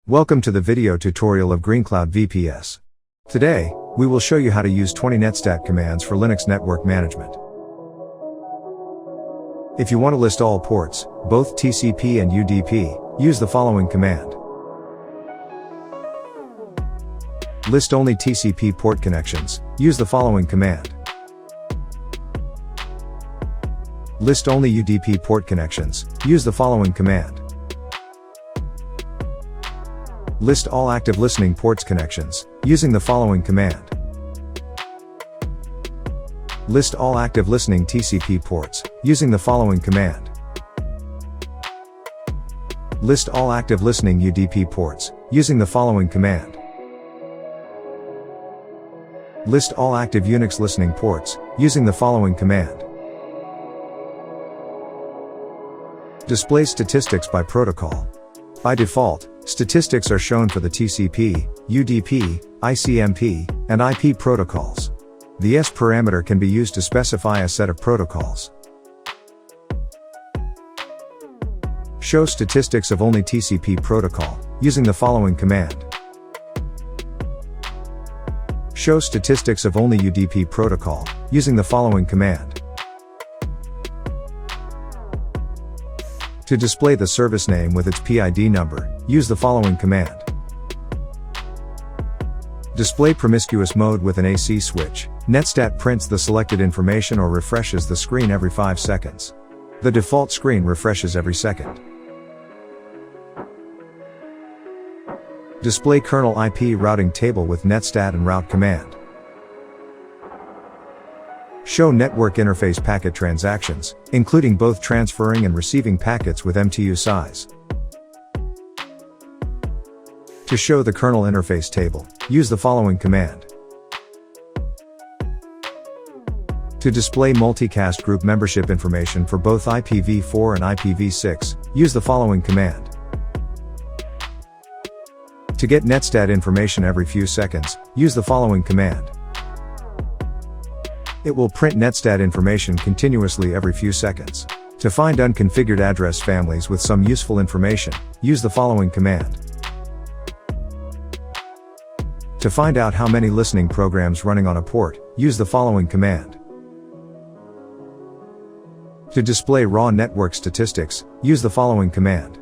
Welcome to the video tutorial of GreenCloud VPS. Today, we will show you how to use 20 Netstat commands for Linux network management. If you want to list all ports, both TCP and UDP, use the following command. List only TCP port connections, use the following command. List only UDP port connections, use the following command. List all active listening ports connections, using the following command. List all active listening TCP ports, using the following command. List all active listening UDP ports, using the following command. List all active Unix listening ports, using the following command. Display statistics by protocol. By default, statistics are shown for the TCP, UDP, ICMP, and IP protocols. The S parameter can be used to specify a set of protocols. Show statistics of only TCP protocol, using the following command. Show statistics of only UDP protocol, using the following command. To display the service name with its PID number, use the following command. Display promiscuous mode with an AC switch. Netstat prints the selected information or refreshes the screen every 5 seconds. The default screen refreshes every second. Display kernel IP routing table with netstat and route command. Show network interface packet transactions, including both transferring and receiving packets with MTU size. To show the kernel interface table, use the following command. To display multicast group membership information for both IPv4 and IPv6, use the following command. To get netstat information every few seconds, use the following command. It will print netstat information continuously every few seconds. To find unconfigured address families with some useful information, use the following command. To find out how many listening programs running on a port, use the following command. To display raw network statistics, use the following command.